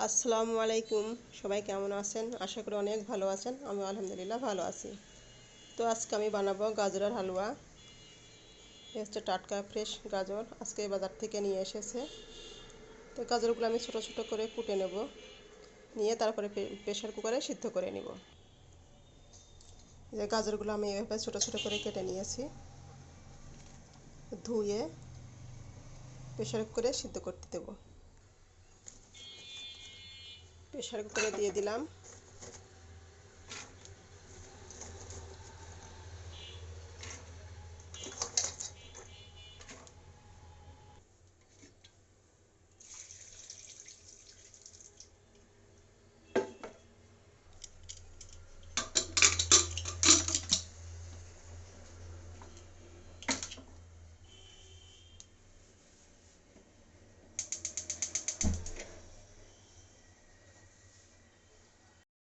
আসসালামু আলাইকুম। সবাই কেমন আছেন? আশা করি অনেক ভালো আছেন। আমি আলহামদুলিল্লাহ ভালো আছি। তো আজকে আমি বানাবো গাজরের হালুয়া। এই হচ্ছে টাটকা ফ্রেশ গাজর, আজকে বাজার থেকে নিয়ে এসেছে। তো গাজরগুলো আমি ছোট ছোট করে কুটে নেব, নিয়ে তারপরে প্রেশার কুকারে সিদ্ধ করে নেব। যে গাজরগুলো আমি এভাবে ছোট ছোট করে কেটে নিয়েছি, ধুয়ে প্রেশার কুকারে সিদ্ধ করতে দেব। প্রেশার কুকারে দিয়ে দিলাম